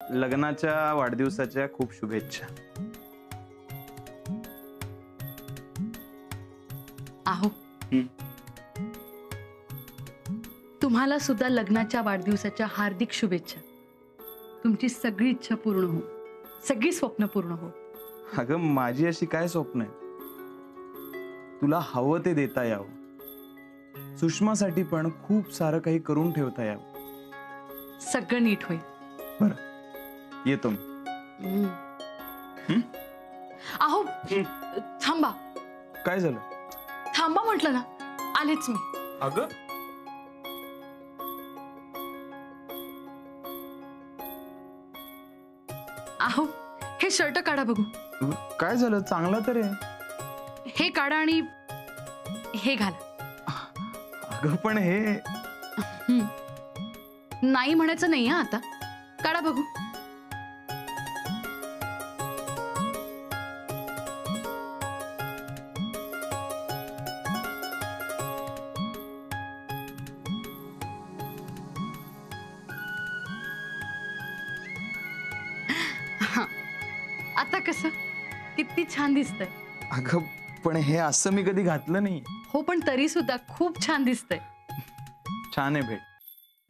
लग्नाच्या वाढदिवसाच्या खूप शुभेच्छा. आहो, तुम्हाला सुद्धा लग्नाच्या वाढदिवसाच्या हार्दिक शुभेच्छा. तुमची सगळी इच्छा पूर्ण हो, सगळी स्वप्न पूर्ण हो. अगं माझी अशी काय स्वप्न आहे, तुला हवं ते देता यावं, सुषमासाठी पण खूप सारं काही करून ठेवता यावं. सगळं नीट होईल. बरं येतो मी. आहो थांबा. काय झालं? थांबा म्हटलं ना, आलेच मी. अगं आहो, हे शर्ट काढा बघू. काय झालं? चांगला तर आहे. हे काढा आणि हे घाला. अगं पण हे नाही म्हणायचं नाही हा आता. काढा बघू. आता कसं, किती छान दिसतंय. अगं पण हे असं मी कधी घातलं नाही. हो, पण तरी सुद्धा खूप छान दिसतंय. छान आहे भेट.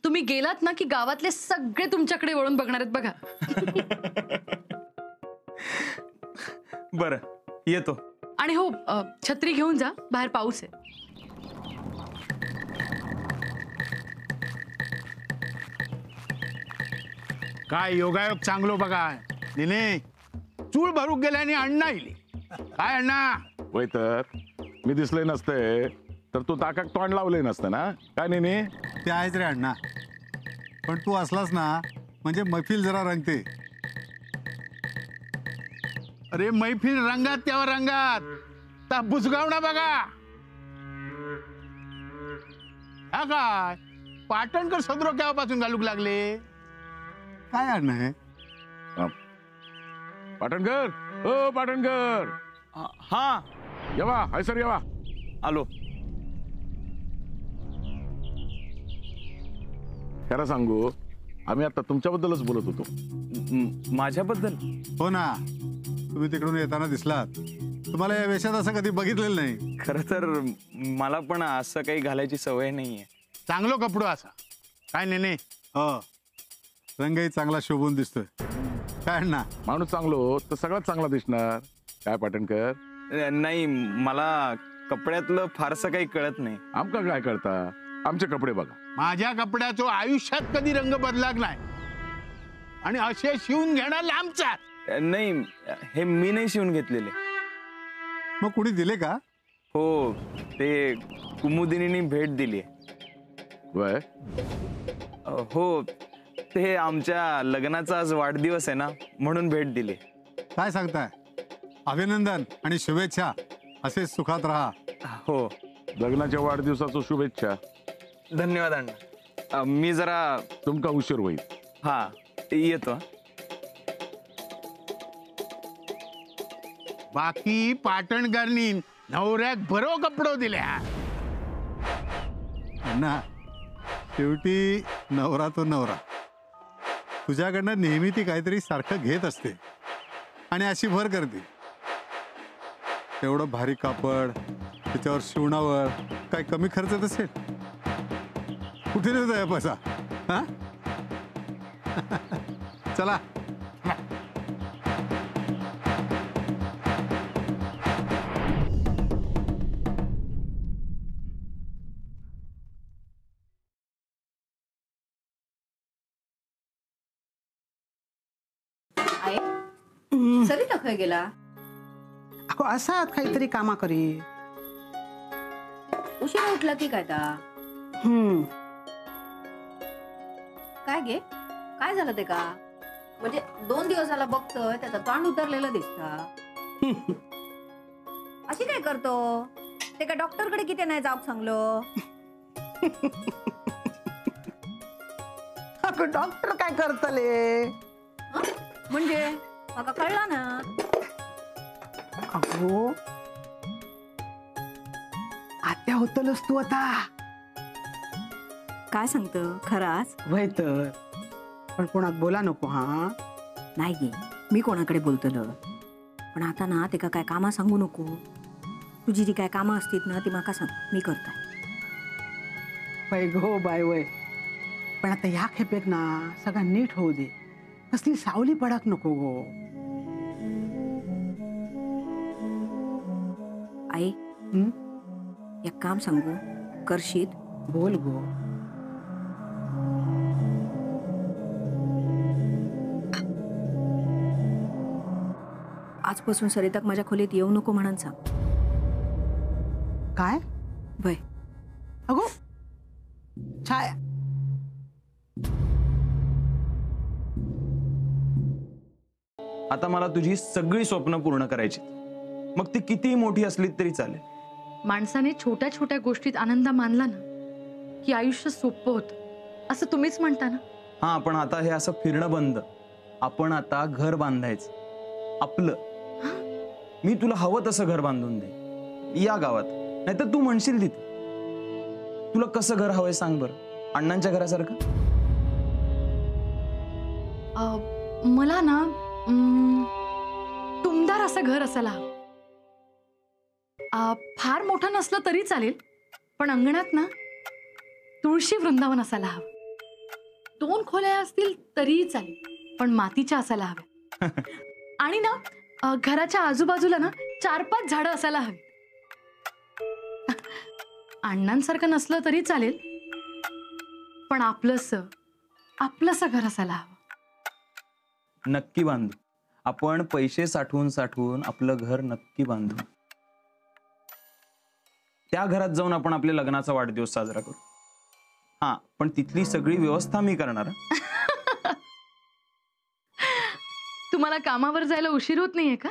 तुम्ही गेलात ना की गावातले सगळे तुमच्याकडे वळून बघणार आहेत बघा. बरं येतो. आणि हो, छत्री घेऊन जा, बाहेर पाऊस आहे. काय योगायोग चांगलो बघा. निने चूळ भरूक गेला आणि अण्णा इली. काय अण्णा? वय तर मी दिसले नसते तर तू ताकाक तोंड लावले नसतं ना. काय नेने? ते आहेच रे अण्णा, पण तू असलास ना म्हणजे मैफिल जरा रंगते. अरे मैफिल रंगात त्यावर रंगात. ता बुजगावणा बघा. हा काय पाटणकर सदरो केव्हापासून घालूक लागले? काय अण्णा हे? पाटणकर, ओ पाटणकर, हा येवा हैसर येवा. आलो. खरं सांगू, आम्ही आता तुमच्याबद्दलच बोलत होतो. माझ्याबद्दल? हो ना, तुम्ही तिकडून येताना दिसलात. तुम्हाला या वेशात असं कधी बघितलेलं नाही. खरं तर मला पण असं काही घालायची सवय नाहीये. चांगलो कपडो असा. काय नेने? हो, रंगही चांगला शोभून दिसतोय. काय अण्णा? माणूस चांगलो तर सगळ्यात चांगला दिसणार. काय पाटणकर? नाही, मला कपड्यातलं फारसं काही कळत नाही. आमका काय कळता? आमचे कपडे बघा. माझ्या कपड्याचो आयुष्यात कधी रंग बदलाक नाही आणि असे शिवून घेणार लांबचा. नाही, हे मी नाही शिवून घेतलेले. मग कुणी दिले का? हो, ते कुमुदिनीने भेट दिली. वय हो, ते आमच्या लग्नाचा आज वाढदिवस आहे ना, म्हणून भेट दिली. काय सांगताय? अभिनंदन आणि शुभेच्छा. असे सुखात राहा. हो, लग्नाच्या वाढदिवसाचं शुभेच्छा. धन्यवाद अण्णा. मी जरा तुमका उशीर होईल. हा येतो. बाकी पाटणकरनी नवऱ्याक बरो कपडो दिल्या. अण्णा, शेवटी नवरा तो नवरा. तुझ्याकडनं नेहमी ती काहीतरी सारखं घेत असते आणि अशी भर करते. एवढं भारी कापड, त्याच्यावर शिवणावर काय कमी खर्च असेल? कुठे नेत पैसा? हा चला. सरिता खय गेला? अगो असात काहीतरी कामा करी. उशिरा उठला की काय ता? काय गे, काय झालं ते का? म्हणजे 2 दिवस झाला बघतोय त्याचा तोंड उतरलेलं दिसता. अशी काय करतो? ते का डॉक्टर कडे किती नाही जाऊक सांगलो? अगो डॉक्टर काय करतले? म्हणजे मला कळला ना. अगो आत्या होतलस तू आता. काय सांगतो खराच? वय तर पण कोणाक बोला नको हा. नाही गे, मी कोणाकडे बोलतलं, पण आता ना ते काय कामा सांगू नको. तुझी जी काय कामं असतील ना ती माका सांग, मी करताय. वय गो बाय वय. पण आता ह्या खेपेक ना सगळं नीट होऊ दे. कसली सावली पडाक नको गो. आई, हं? एक काम सांगू, करशीत? बोल गो. आजपासून सरिताक माझ्या खोलीत येऊ नको म्हणून सांग. काय वय. अगो छाया. आता मला तुझी सगळी स्वप्न पूर्ण करायची, मग ती कितीही मोठी असली तरी चालेल. माणसाने छोट्या छोट्या गोष्टीत आनंद मानला ना की आयुष्य सोपं होतं, असं तुम्हीच म्हणता ना. हा, पण आता हे असं फिरणं बंद. आपण आता घर बांधायचं आपलं. मी तुला हवं तसं घर बांधून दे या गावात, नाहीतर तू म्हणशील तिथे. तुला कसं घर हवंय सांग बरं, अण्णांच्या घरासारखं? मला ना टुमदार असं घर असायला हवं. फार मोठं नसलं तरी चालेल, पण अंगणात ना तुळशी वृंदावन असायला हवं. 2 खोल्या असतील तरीही चालेल, पण मातीच्या असायला हव्या. आणि ना घराच्या आजूबाजूला ना 4-5 झाडं असायला हवी. अण्णांसारखं नसलं तरी चालेल, पण आपलंसं घर असायला हवं. नक्की बांधू. आपण पैसे साठवून साठवून आपलं घर नक्की बांधू. त्या घरात जाऊन आपण आपल्या लग्नाचा वाढदिवस साजरा करू. हा, पण तिथली सगळी व्यवस्था मी करणार. तुम्हाला कामावर जायला उशीर होत नाहीये का?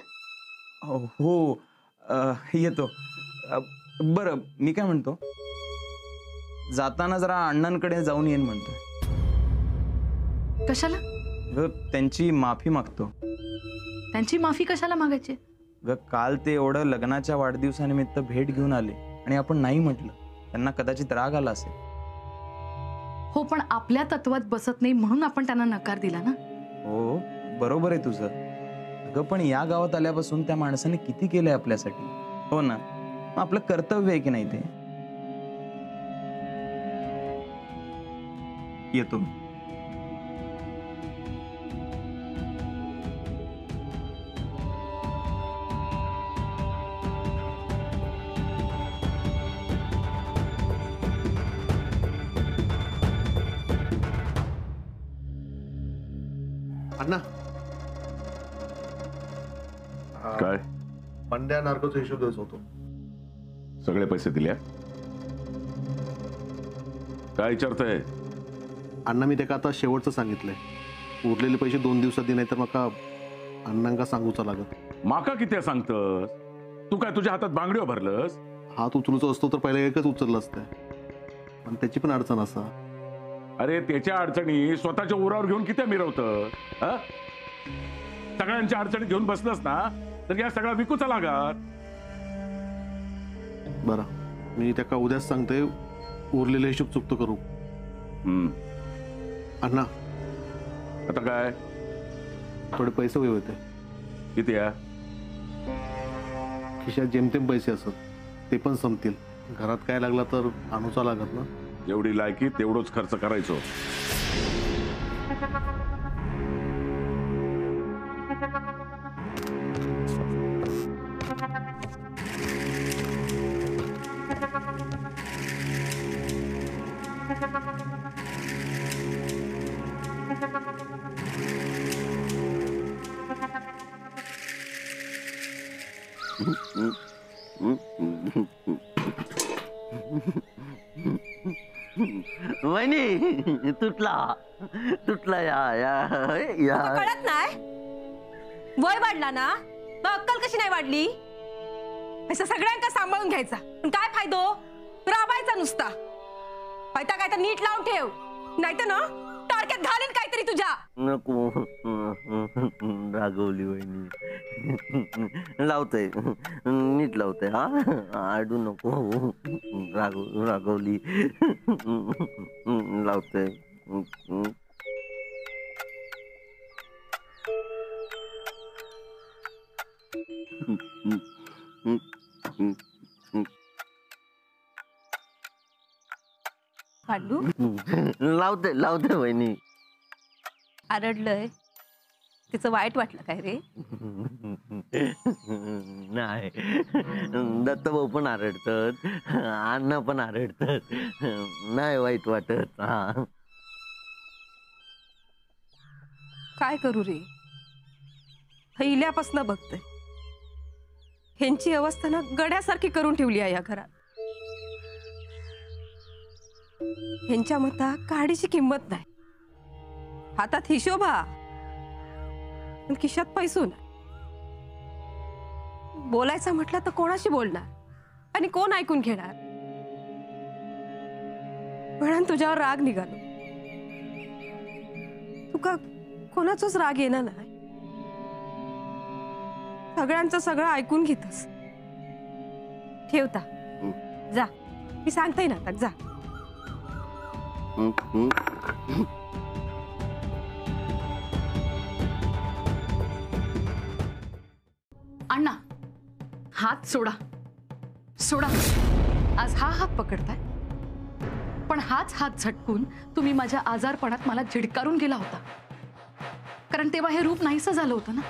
हो, येतो. बरं, मी काय म्हणतो, जाताना जरा अण्णांकडे जाऊन येईन म्हणतोय. कशाला? त्यांची माफी मागतो. त्यांची माफी कशाला मागायची? काल ते एवढं लग्नाच्या वाढदिवसानिमित्त भेट घेऊन आले आणि आपण नाही म्हटलं. त्यांना कदाचित राग आला असेल. हो, पण आपल्या तत्वात बसत नाही म्हणून आपण त्यांना नकार दिला ना. हो, बरोबर आहे तुझं. अगं, पण या गावात आल्यापासून त्या माणसाने किती केलंय आपल्यासाठी. हो ना, मग आपलं कर्तव्य आहे की नाही ते. येतो. अण्णा, काय पंड्या नार्कोचा हिशोब द्यायचा होतो. सगळे पैसे दिले? काय विचारतंय? अण्णा, मी त्याका आता शेवटचं सांगितलंय. उरलेले पैसे 2 दिवसात दे, नाही तर मका अण्णांका सांगूचा लागत. माका किती सांगतस? तू काय तुझ्या हातात बांगडीवर भरलंस? हात उचलूचा असतो तर पहिला एकच उचललं असतं, पण त्याची पण अडचण असा. अरे, त्याच्या अडचणी स्वतःच्या उरावर घेऊन किती मिरवतं? सगळ्यांच्या अडचणी घेऊन बसलंस ना तर या सगळा विकूचा लागत. बरं, मी त्याका उद्याच सांगते. उरलेले हिशोब चुकतो करू. अण्णा, आता काय? थोडे पैसे हवे होते. किती आहे? खिशात जेमतेम पैसे असत, ते पण संपतील. घरात काय लागला तर आणूचा लागत ना. जेवढी लायकी तेवढंच खर्च करायचो. वहिनी, तुटला या कळत नाही. वय वाढला ना, मग अक्कल कशी नाही वाढली? असं सगळ्यांका सांभाळून घ्यायचा, पण काय फायदो? राबायचा नुसता. पायता काय तर नीट लावून ठेव, नाहीतर ना टाळक्यात घालीन काहीतरी तुझ्या. नको, रागवली वहिनी. लावतय, नीट लावतय. हा, आडू नको. रागवली. लावतय. पांडू लावते वहिनी. आरडलंय तिचं वाईट वाटलं काय रे? नाही, दत्तभाऊ पण आरडतात, अण्णा पण आरडतात, नाही वाईट वाटत. हा, काय करू रे, पहिल्यापासून बघतोय ह्यांची अवस्था ना गड्यासारखी करून ठेवली आहे या घरात. ह्यांच्या मता काडीची किंमत नाही, हातात हिशोबा पण खिशात पैसू नाही. बोलायचं म्हटलं तर कोणाशी बोलणार आणि कोण ऐकून घेणार? म्हणून तुझ्यावर राग निघालो. तुका कोणाचाच राग येणार नाही, सगळ्यांचं सगळं ऐकून घेतस. ठेवता जा, मी सांगते ना आता जा. अण्णा, हात सोडा सोडा. आज हा हात पकडताय, पण हाच हात झटकून तुम्ही माझ्या आजारपणात मला झिडकारून गेला होता. कारण तेव्हा हे रूप नाहीसं झालं होतं ना,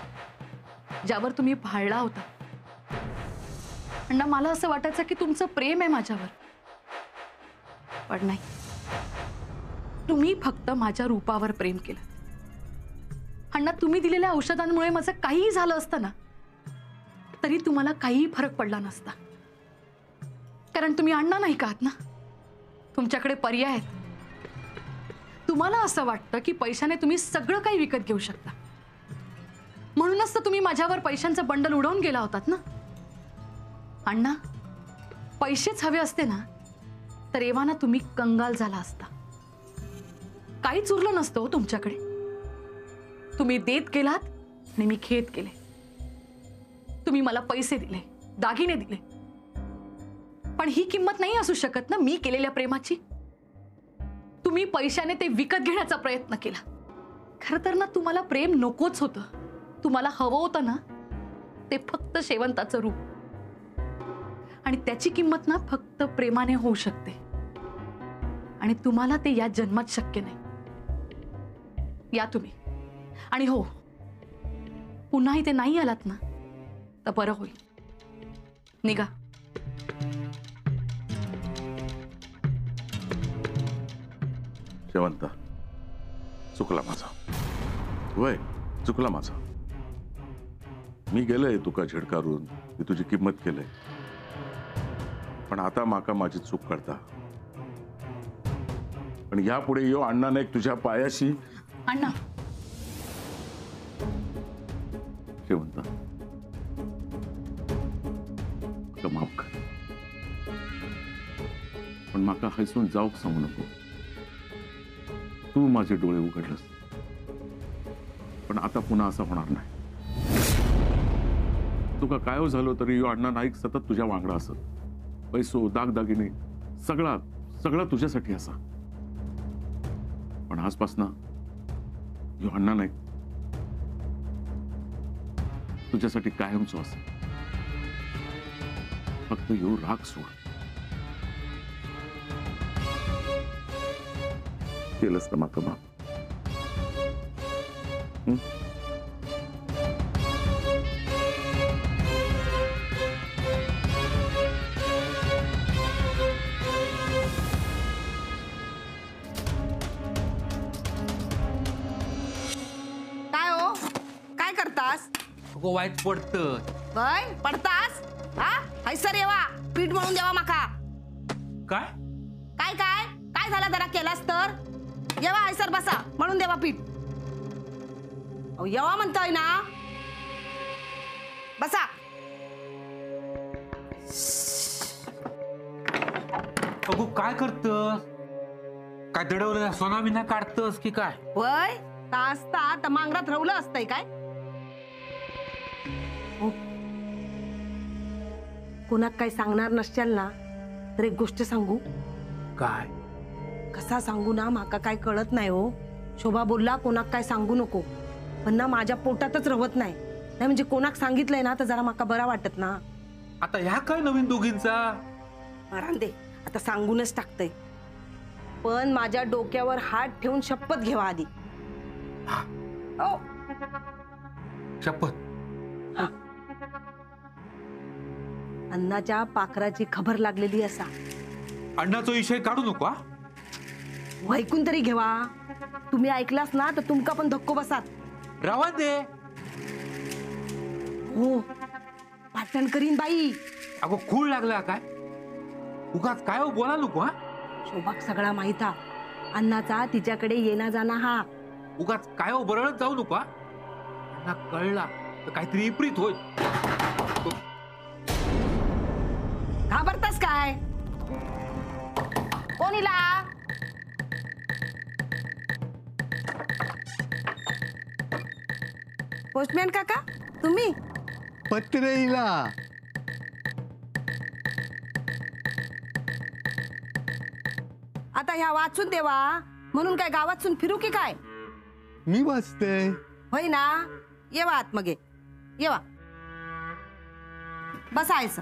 ज्यावर तुम्ही भाळला होता. अण्णा, मला असं वाटायचं की तुमचं प्रेम आहे माझ्यावर, पण नाही. तुम्ही फक्त माझ्या रूपावर प्रेम केलं. अण्णा, तुम्ही दिलेल्या औषधांमुळे माझं काहीही झालं असतं ना, तरी तुम्हाला काहीही फरक पडला नसता. कारण तुम्ही अण्णा नाही का आहात ना, तुमच्याकडे पर्याय आहेत. तुम्हाला असं वाटतं की पैशाने तुम्ही सगळं काही विकत घेऊ शकता, म्हणूनच तर तुम्ही माझ्यावर पैशांचं बंडल उडवून गेला होतात ना. अण्णा, पैसेच हवे असते ना तर एव्हाना तुम्ही कंगाल झाला असता. काहीच उरलं नसतं हो तुमच्याकडे. तुम्ही देत गेलात आणि मी खेद केले. तुम्ही मला पैसे दिले, दागिने दिले, पण ही किंमत नाही असू शकत ना मी केलेल्या प्रेमाची. तुम्ही पैशाने ते विकत घेण्याचा प्रयत्न केला. खरं तर ना तुम्हाला प्रेम नकोच होतं. तुम्हाला हवं होतं ना ते फक्त शेवंताचं रूप, आणि त्याची किंमत ना फक्त प्रेमाने होऊ शकते, आणि तुम्हाला ते या जन्मात शक्य नाही. या तुम्ही, आणि हो, पुन्हा इथे नाही आलात ना तर बरं होईल. निघा. शेवंता, चुकला माझा, वय चुकला माझा. मी गेलंय तुका झिडकारून, मी तुझी किंमत केलंय, पण आता माका माझी चूक कळता. पण यापुढे यो अण्णा नाईक तुझ्या पायाशी. अण्णा, शेवंता, माफ कर, पण माका हैसून जाऊक सांगू नको. तू माझे डोळे उघडलंस, पण आता पुन्हा असं होणार नाही. तुका काय हो झालं तरी यो अण्णा नाईक सतत तुझ्या वांगडा असत. पैसो, दागदागिने, सगळा सगळा तुझ्यासाठी असा. पण आजपासून यो अण्णा नाईक तुझ्यासाठी कायमचो असेल. फक्त यो राग सोड. केलंस ना माका माफ. काय हो, काय करतास? अगो वाईट पडतं. वय पडतास? हा, हैसर येवा, पीठ मळून देवा माका. काय काय काय काय झालं जरा केलास तर? येवा हैसर, बसा, मळून देवा पीठ. अहो येवा म्हणतोय ना, बसा. अगो काय करतस? काय दडवलं सोना बिना काढतस की काय? वय तासता तर मांगरात रवलं असतंय काय? कोणाक काय सांगणार नसशाल ना तर एक गोष्ट सांगू. काय? कसा सांगू ना, माका काय कळत नाही हो. शोभा बोलला कोणाक काय सांगू नको, पण ना माझ्या पोटातच रवत नाही. नाही म्हणजे कोणाक सांगितलंय ना तर जरा माका बरा वाटत ना. आता ह्या काय नवीन दोघींचा? मरान दे, आता सांगूनच टाकतय. पण माझ्या डोक्यावर हात ठेवून शपथ घेवा आधी. ओ, शपथ. अन्नाच्या पाखराची खबर लागलेली असा. अण्णाचा विषय काढू नको हा? ऐकून तरी घेवा. तुम्ही ऐकलास ना तर तुमका पण धक्को बसात. रवा दे. हो, पाटण करीन बाई. अगो खूळ लागला काय? उगाच काय हो बोला नको हा? शोभाक सगळा माहित हा. अन्नाचा तिच्याकडे येणा जाणा हा. उगाच काय हो बरळत जाऊ नको हा? अण्णा कळला तर काहीतरी विपरीत होईल. घाबरतास काय? कोणीला? पोस्टमॅन काका तुम्ही? पत्र हिला. आता ह्या वाचून देवा म्हणून काय गावातून फिरू की काय? मी वाचते. होय ना, येवा आत मगे येवा. बसायचं.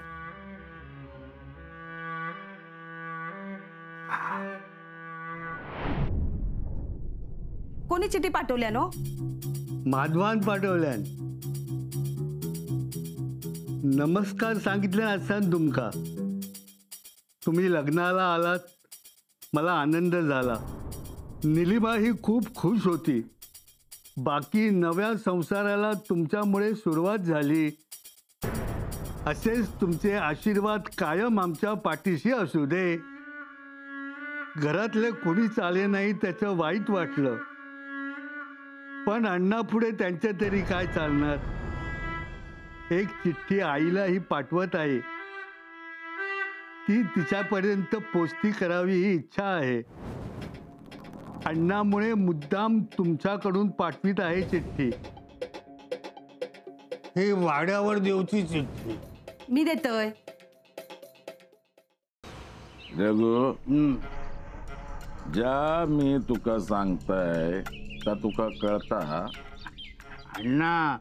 कोणी चिठी पाठवल्या नो? माधवान पाठवल्यान. नमस्कार सांगितलं असताना तुमका. तुम्ही लग्नाला आलात, मला आनंद झाला. निलिमा ही खूप खुश होती. बाकी नव्या संसाराला तुमच्यामुळे सुरुवात झाली. असेच तुमचे आशीर्वाद कायम आमच्या पाठीशी असू दे. घरातले कोणी चाले नाही त्याचं वाईट वाटलं, पण अण्णापुढे त्यांच्या तरी काय चालणार. एक चिठ्ठी आईलाही पाठवत आहे. ती तिच्यापर्यंत पोचती करावी ही इच्छा आहे. अण्णामुळे मुद्दाम तुमच्याकडून पाठवित आहे चिठ्ठी. हे वाड्यावर देवची चिठ्ठी. मी देतोय. जगू, ज्या मी तुका सांगताय का तुका कळता? अण्णा,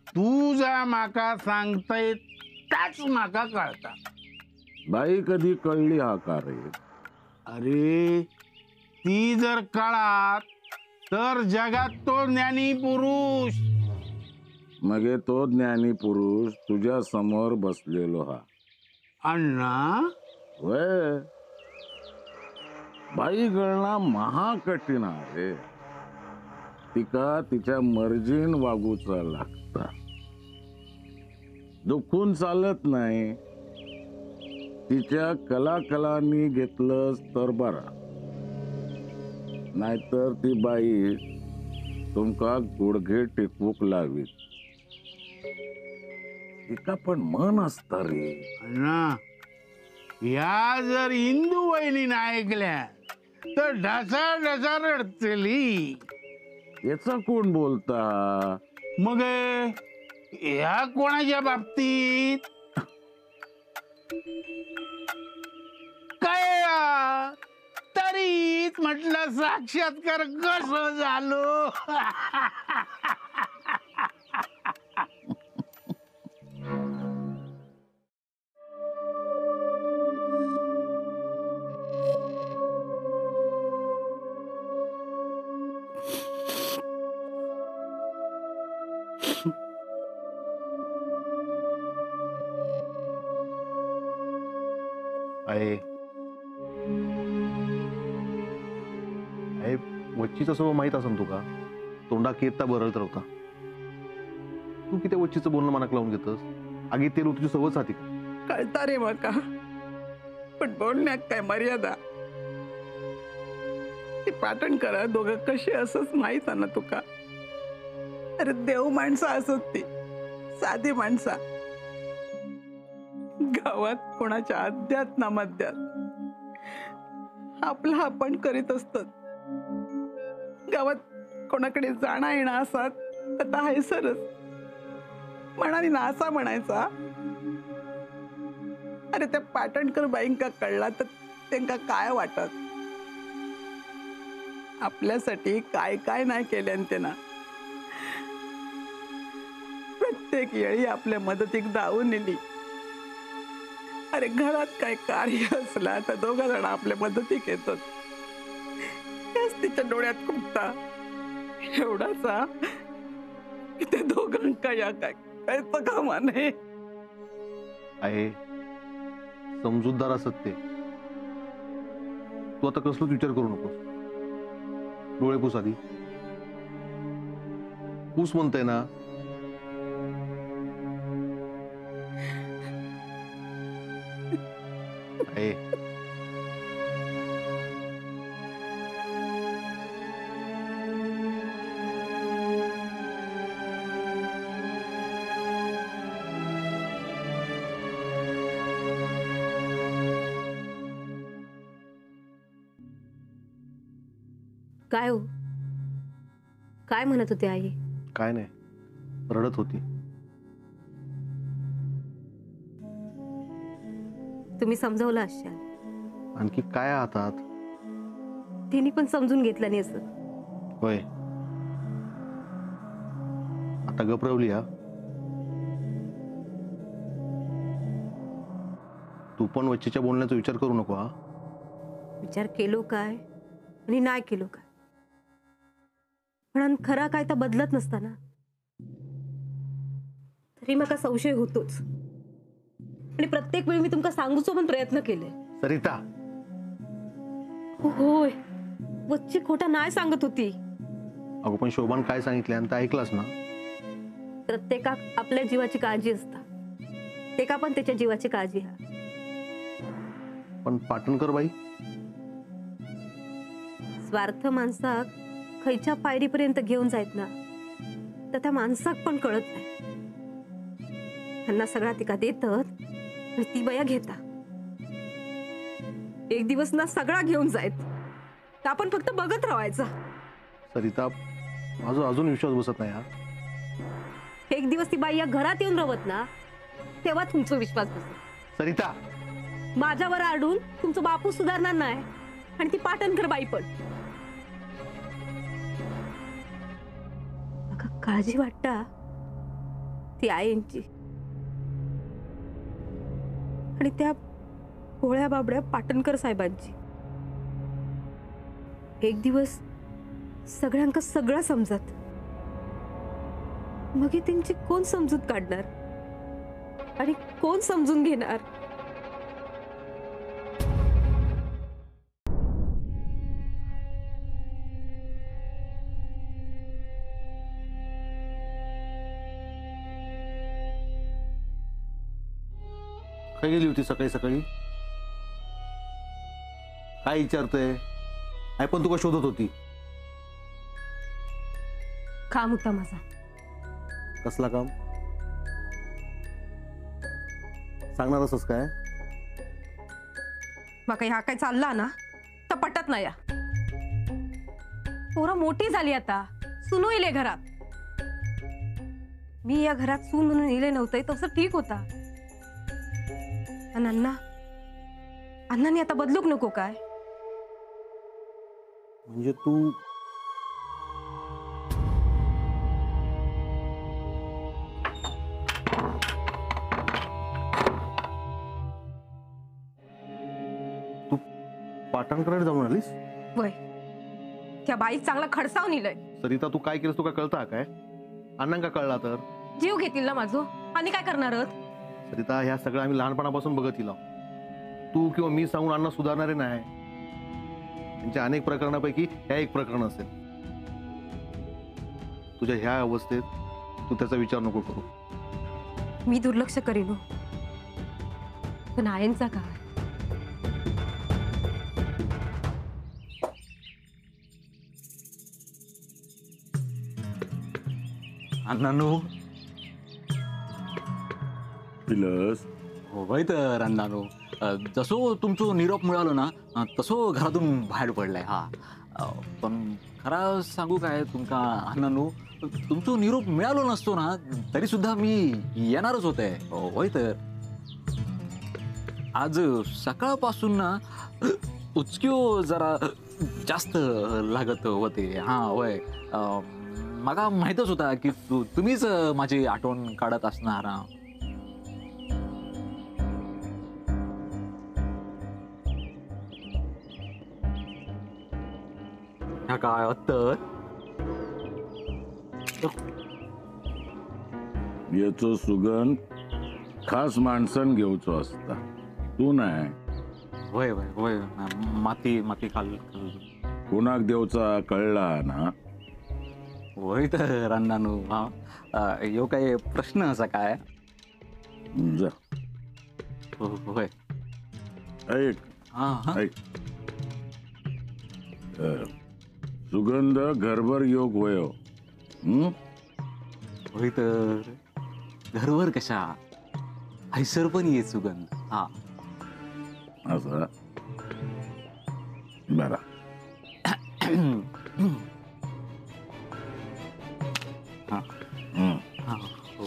तू जा माका सांगताय त्याच माका कळता. बाई कधी कळली हा का रे? अरे ती जर कळात तर जगात तो ज्ञानी पुरुष. मगे तो ज्ञानी पुरुष तुझ्या समोर बसलेलो हा. अण्णा, वय बाई गळणा महाकठीण आहे. तिका तिच्या मर्जीन वागूचा लागता. दुखून चालत नाही. तिच्या कलाकलांनी घेतलंस तर बरा, नाहीतर ती बाई तुमका गुडघे टेकवूक लावी. तिका पण मन असत रे. अण्णा, या जर इंदू वहिनीनं ऐकल्या तर ढसा ढसा रडतली. याचा कोण बोलता? मग ह्या कोणाच्या बाबतीत काय तरीच म्हटलं साक्षात्कार कसं झालो. आहे वच्चीचं सगळं माहित असेल तुका. तोंडा केता बरळत होता. तू किती वच्चीचं बोलणं मनाक लावून घेतस? आगी ते तुझी सवच हाती का? कळता रे माका, पण बोलण्यात काय मर्यादा. ती पाटण करा दोघं कशी असंच माहित ना तुका. अरे देव माणसा असत ती, साधी माणसा. गावात कोणाच्या अध्यात ना मध्यात आपला आपण करीत असतात. गावात कोणाकडे जाणं येणं असत तर आहे सरच म्हणाली ना असा म्हणायचा. अरे त्या पाटणकर बाईंका कळला तर त्यांना काय वाटत. आपल्यासाठी काय काय नाही केल्यान त्यांना. कित्येक वेळी आपल्या मदतीक धावून नेली. अरे घरात काय कार्य असला तर दोघा जण आपल्या मदतीक येतात. तेच तिच्या डोळ्यात खुपता एवढाचा की त्या दोघांका या काय कायच कामा नाही. आहे समजूतदार असत ते. तू आता कसलंच विचार करू नकोस. डोळे पुस आधी. पुस म्हणताय ना. आहे काय हो, काय म्हणत होते आई? काय नाही, रडत होती. तुम्ही समजावलं असाल. आणखी काय हातात? तिने पण समजून घेतलं नाही असं. होय, आता गपरवली. हा, तू पण वच्चीच्या बोलण्याचा विचार करू नको. हा, विचार केलो काय आणि नाही केलो काय, पण खरा काय तर बदलत नसताना तरी मला संशय होतोच. आणि प्रत्येक वेळी मी तुमका सांगूचो पण प्रयत्न केले. सरिता, होय, वच्ची खोटा नाही सांगत होती. अगो पण शोभान काय सांगितले आणि ते ऐकलास ना. प्रत्येकाक आपल्या जीवाची काळजी असता. तेका पण त्याच्या जीवाची काळजी हा. पण पाटणकर बाई, स्वार्थ माणसाक खयच्या पायरीपर्यंत घेऊन जायत ना तर त्या माणसाक पण कळत नाही. त्यांना सगळा तिका देतात आणि ती बया घेता. एक दिवस ना सगळा घेऊन जायत तर आपण फक्त बघत राहायचा. सरिता, माझा अजून विश्वास बसत नाही. हा, एक दिवस ती बाई या घरात येऊन राहत ना तेव्हा तुमचा विश्वास बसेल. सरिता, माझ्यावर आडून तुमचं बापू सुधारणार नाही आणि ती पाटणकर बाई पण. काळजी वाटता ती आईंची आणि त्या भोळ्या बाबड्या पाटणकर साहेबांची. एक दिवस सगळ्यांका सगळं समजत, मग त्यांची कोण समजूत काढणार आणि कोण समजून घेणार. काय गेली होती सकाळी सकाळी? काय विचारतय? आई पण तुका शोधत होती. काम होता माझा. कसला काम? सांगणार असस काय? मग ह्या काय चालला ना तर पटत नाही. पोरं मोठी झाली आता, सुनू इले घरात. मी या घरात सून म्हणून इले नव्हते तसं ठीक होता. आणि अण्णांनी आता बदलूक नको काय? म्हणजे तू पाटणकडे जाऊन आलीस? वय, त्या बाईक चांगला खडसावून इलय. सरिता, तू काय केलंस तुका कळता काय? अण्णांका कळला तर जीव घेतील ना माझो. आणि काय करणार? सरिता, ह्या सगळं आम्ही लहानपणापासून बघत येलो. तू किंवा मी सांगून अण्णा सुधारणारे नाही. त्यांच्या अनेक प्रकरणापैकी ह्या एक प्रकरण असेल. तुझ्या ह्या अवस्थेत तू त्याचा विचार नको करू. मी दुर्लक्ष करीन, पण आयनचा काय? अण्णांनो, पिलस होय तर अण्णांनो, जसो तुमचो निरोप मिळालो ना तसो घरातून बाहेर पडलाय. हा, पण खरा सांगू काय तुमका अण्णांनो, तुमचो निरोप मिळालो नसतो ना तरी सुद्धा मी येणारच होते. होय तर आज सकाळपासून ना उचक्यो जरा जास्त लागत होते. हा होय, मला माहितच होता की तुम्हीच माझी आठवण काढत असणार. काय तर याचो सुगंध खास माणसान घेवचो असता, तू नाही. वय वय वय माती माती खाल कोणाक देवचा कळला ना. वय तर अण्णानू. हा यो काय प्रश्न असा काय. जा होय ऐक हा ऐक. सुगंध घरभर योग वयो. होय तर घरवर कशा हैसर पण ये सुगंध. हा असं बरा.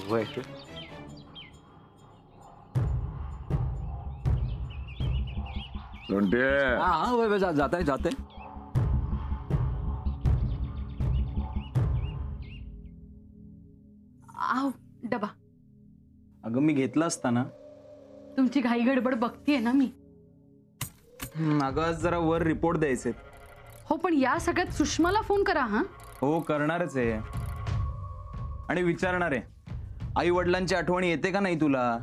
होय जाते जाते. आव डबा. अगं मी घेतला असता ना. तुमची घाई गडबड बघतीये ना मी. अगं आज जरा वर रिपोर्ट द्यायचे. हो पण या सगळ्यात सुषमाला फोन करा. हा हो करणारच आहे आणि विचारणार आहे आई वडिलांची आठवण येते का नाही तुला,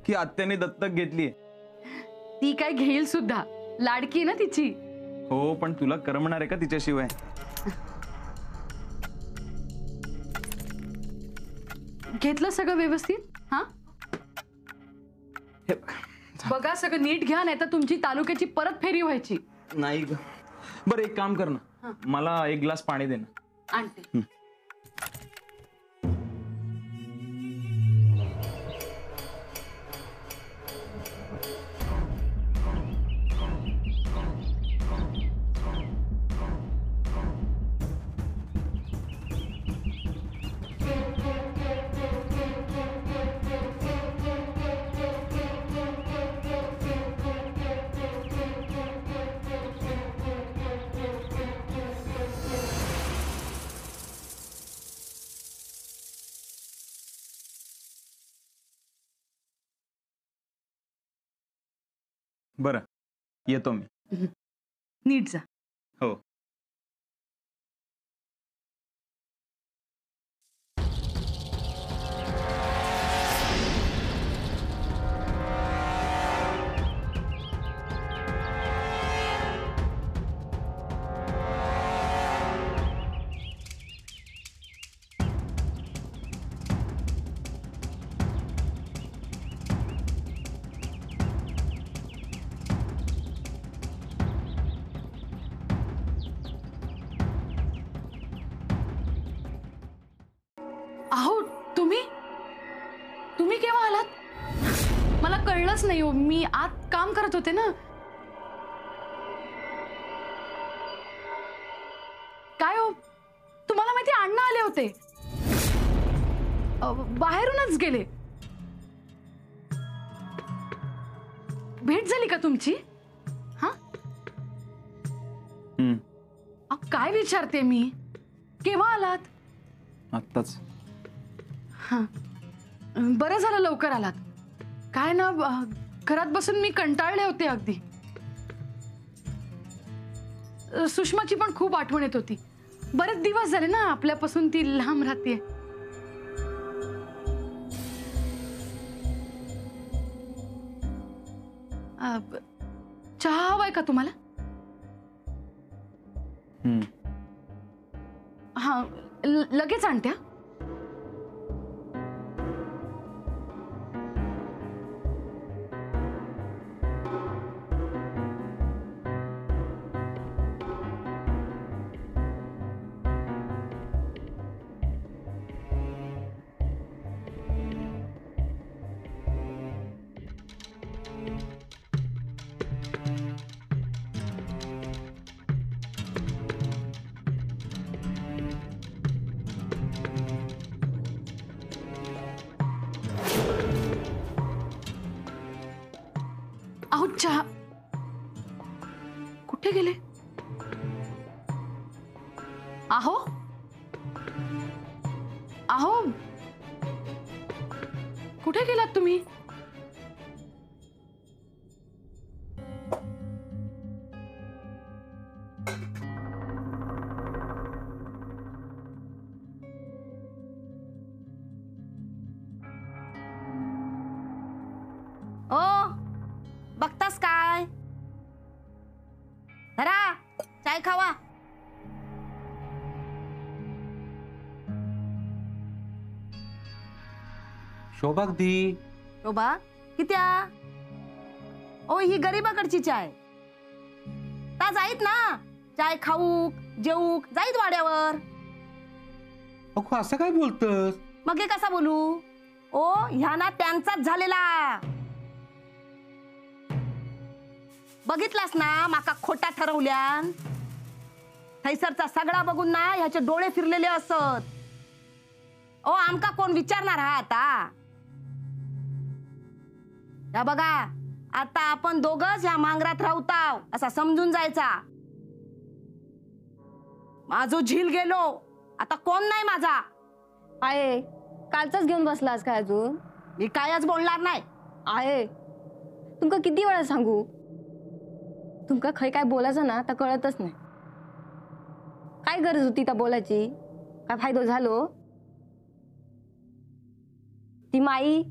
की आत्याने दत्तक घेतली. ती काय घेईल सुद्धा, लाडकी आहे ना तिची. हो पण तुला करमणार आहे का तिच्याशिवाय. घेतलं सगळं व्यवस्थित. हा बघा सगळं नीट घ्या, नाही तर तुमची तालुक्याची परत फेरी व्हायची. नाही ग. बरं एक काम कर ना, मला एक ग्लास पाणी दे ना. आणते. बरं येतो मी. नीट जा. हो. अहो तुम्ही केव्हा आलात. मला कळलंच नाही हो. मी आत काम करत होते ना. काय हो तुम्हाला माहिती अण्णा आले होते. बाहेरूनच गेले. भेट झाली का तुमची. हा काय विचारते मी. केव्हा आलात. आत्ताच. हा बरं झालं लवकर आलात. काय ना घरात बसून मी कंटाळले होते अगदी. सुषमाची पण खूप आठवण येत होती. बरेच दिवस झाले ना आपल्यापासून ती लांब राहते. चहा हवाय का तुम्हाला. हा लगेच आणत्या. अहो चहा कुठे गेले. अहो अहो कुठे गेलात तुम्ही? ओ बघतास काय? धरा चाय खावा. शोभाग दी. शोभा कित्या? ओ ही गरीबाकडची चाय. ता जाईत ना चाय खाऊक जेऊक जाईत वाड्यावर. अगो असं काय बोलतस? मग हे कसा बोलू? ओ ह्या ना त्यांचाच झालेला. बघितलास ना माका खोटा ठरवल्यान. थैसरचा सगळा बघून ना ह्याचे डोळे फिरलेले असत. ओ आमका कोण विचारणार हा आता? या बघा आता आपण दोघच ह्या मांगरात राहताव असा समजून जायचा. माझो झील गेलो आता कोण नाही माझा. आहे कालचाच घेऊन बसलास काय अजून? मी कायच बोलणार नाही. आहे तुमका किती वेळा सांगू? तुमका खय काय बोलायचं ना तर कळतच नाही. काय गरज होती त्या बोलायची? काय फायदो झालो? ती माई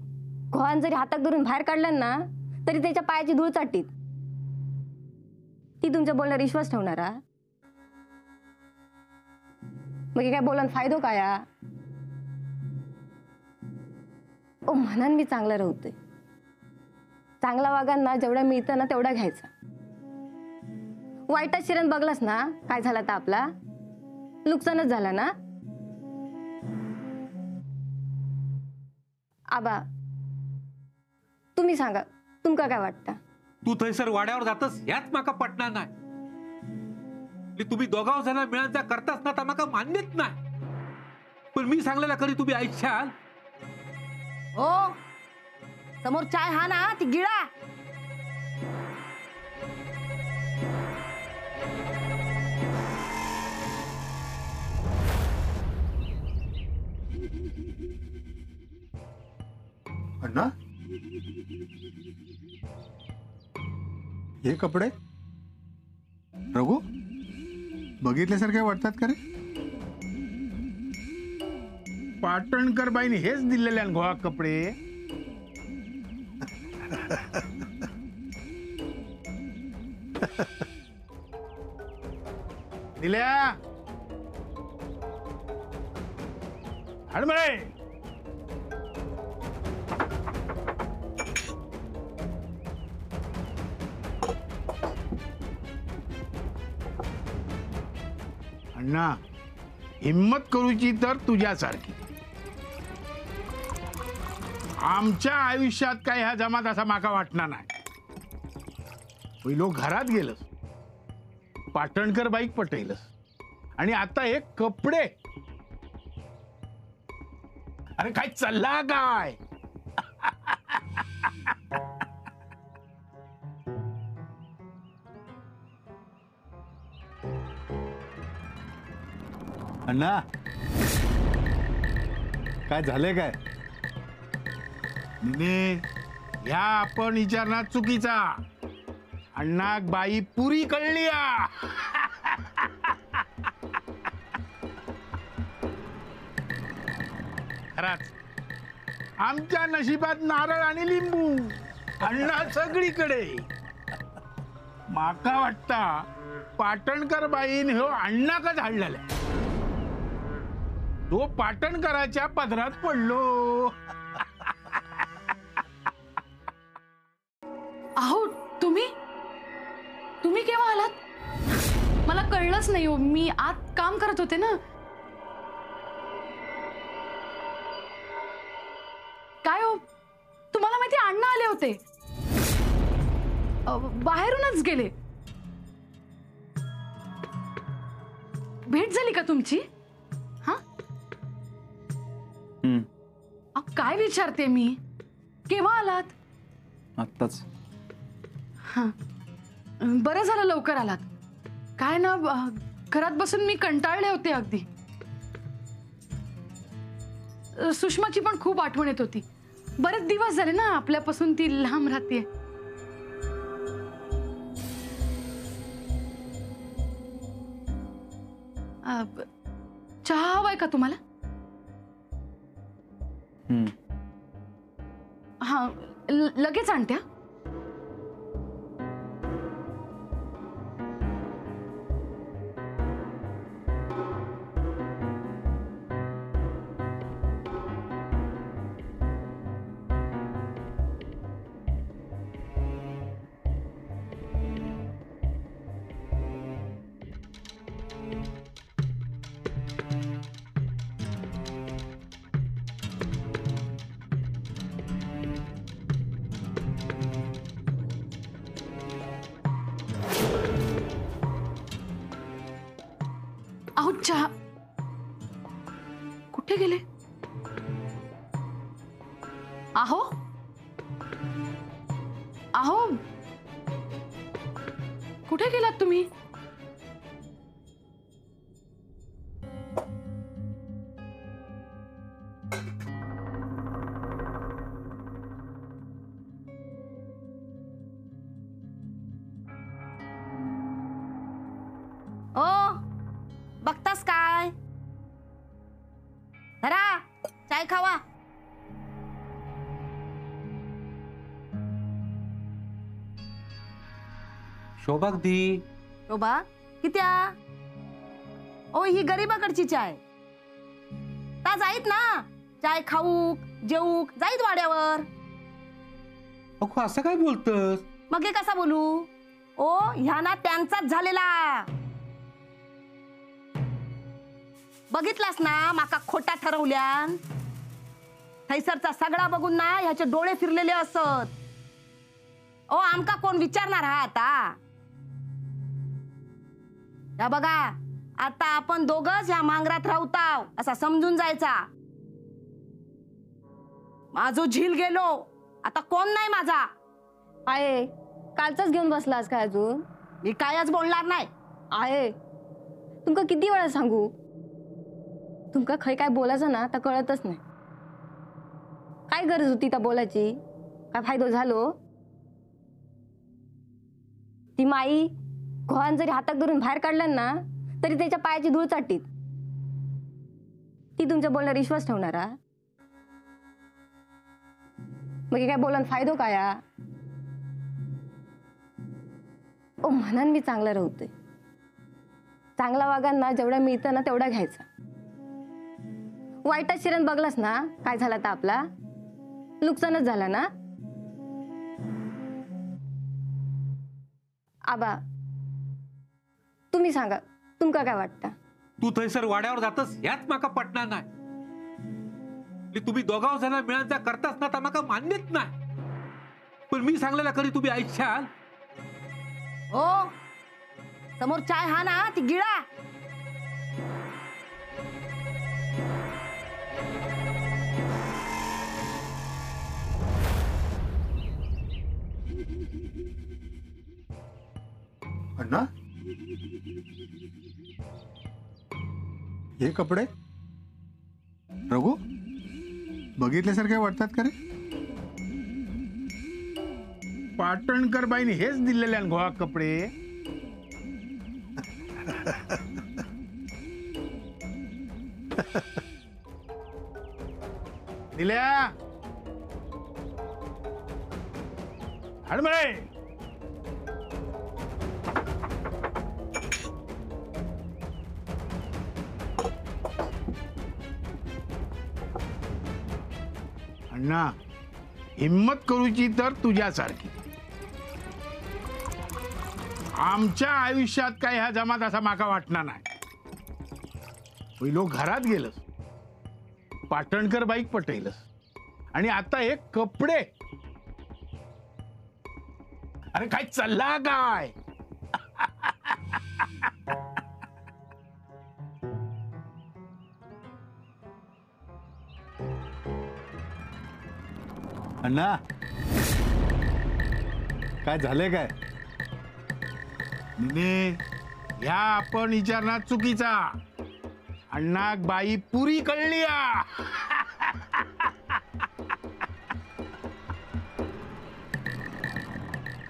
घोळान जरी हातात धरून बाहेर काढलं ना तरी त्याच्या पायाची धूळ चाटीत. ती तुमच्या बोलण्यावर विश्वास ठेवणारा? मग हे काय बोलून फायदो काय? ओ मनान मी चांगला राहतोय. चांगला वागांना जेवढा मिळतं ना तेवढा घ्यायचा. वाईटात शिरण बघलास ना काय झाला तर आपला नुकसानच झाला ना. आबा तुम्ही सांगा तुमका काय वाटतं? तू थैसर वाड्यावर जातस ह्याच माका पटणार नाही. तुम्ही दोघाव जण मिळायचा करतास ना तर माका मान्यच नाही. पण मी सांगलेला कधी तुम्ही ऐकशाल? हो समोर चाय हा ना ती गिळा. अण्णा हे कपडे रघु बघितल्यासारखे वाटतात का रे? पाटणकर बाईने हेच दिलेले गोवा कपडे. दिल्या हडमळे अण्णा हिम्मत करूची तर तुझ्यासारखी. आमच्या आयुष्यात काय ह्या जमात असा माका वाटणार नाही. पहिलो घरात गेलस पाटणकर बाईक पटेलस आणि आता हे कपडे. अरे काय चालला काय? अण्णा काय झालंय काय? ह्या आपण विचारणार चुकीचा. अण्णा बाई पुरी कळली. खराच आमच्या नशिबात नारळ आणि लिंबू. अण्णा सगळीकडे. माका वाटता पाटणकर बाईन ह्यो अण्णा का झाडलेला. तो पाटणकराच्या पदरात पडलो. अहो तुम्ही केव्हा आलात? मला कळलंच नाही हो. मी आत काम करत होते ना. काय हो तुम्हाला माहिती अण्णा आले होते. बाहेरूनच गेले. भेट झाली का तुमची? काय विचारते मी? केव्हा आलात? आत्ताच. बरं झालं लवकर आलात. काय ना घरात बसून मी कंटाळले होते अगदी. सुषमाची पण खूप आठवण येत होती. बरेच दिवस झाले ना आपल्यापासून ती लांब राहते. चहा हवाय का तुम्हाला? हा, लगेच आणत्या. अहो चहा कुठे गेले? अहो अहो कुठे गेलात तुम्ही? बघतास काय? धरा चाय खावा. शोभा दी. शोभा कित्या? ओ ही गरीबाकडची चाय. ता जाईत ना चाय खाऊक जेऊक जाईत वाड्यावर. अगो असं काय बोलतस? मग हे कसा बोलू? ओ ह्या ना त्यांचाच झालेला. बघितलास ना माका खोटा ठरवल्यान. थैसरचा सगळा बघून ना ह्याचे डोळे फिरलेले असत. ओ आमका कोण विचारणार हा आता? या बघा आता आपण दोघच ह्या मांगरात राहताव असा समजून जायचा. माझो झील गेलो आता कोण नाही माझा. आहे कालचाच घेऊन बसलास काय अजून? मी कायच बोलणार नाही. आहे तुमका किती वेळा सांगू? तुमका खय काय बोलायचं ना तर कळतच नाही. काय गरज होती त्या बोलायची? काय फायदो झालो? ती माई घोळान जरी हातात धरून बाहेर काढलं ना तरी त्याच्या पायाची धूळ चाटतीत. ती तुमच्या बोलण्यावर विश्वास ठेवणारा? मग काय बोलून फायदो काय? ओ मनान मी चांगला राहतोय. चांगला वागांना जेवढा मिळतं ना तेवढा घ्यायचा. वाईटात शिरण बघलास ना काय झाला तर आपला नुकसानच झाला ना. आबा तुम्ही सांगा तुमका काय वाटतं? तू थैसर वाड्यावर जातस ह्याच माका पटणार नाही. तुम्ही दोघाव जण मिळून त्या करतास ना तर माका मान्यच नाही. पण मी सांगलेला कधी तुम्ही ऐकशाल? ओ समोर चाय हा ना ती गिळा. अण्णा हे कपडे रघु बघितल्यासारखे वाटतात का रे? पाटणकर बाईने हेच दिलेले गोवा कपडे. दिल्या हडमळे अण्णा हिम्मत करूची तर तुझ्यासारखी. आमच्या आयुष्यात काय ह्या जमात असा माका वाटणार नाही. पहिलो घरात गेलस पाटणकर बाईक पटवलंस आणि आता हे कपडे. अरे काय चालला काय? अण्णा काय झालंय काय? निने ह्या आपण विचारणार चुकीचा. अण्णा बाई पुरी कळली.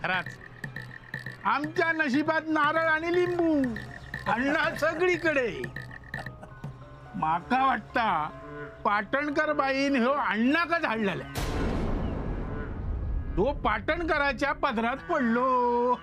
खराच आमच्या नशिबात नारळ आणि लिंबू अण्णा सगळीकडे. माका वाटता पाटणकर बाईन ह्यो अण्णाकच हाडलेला. तो पाटणकराच्या पदरात पडलो.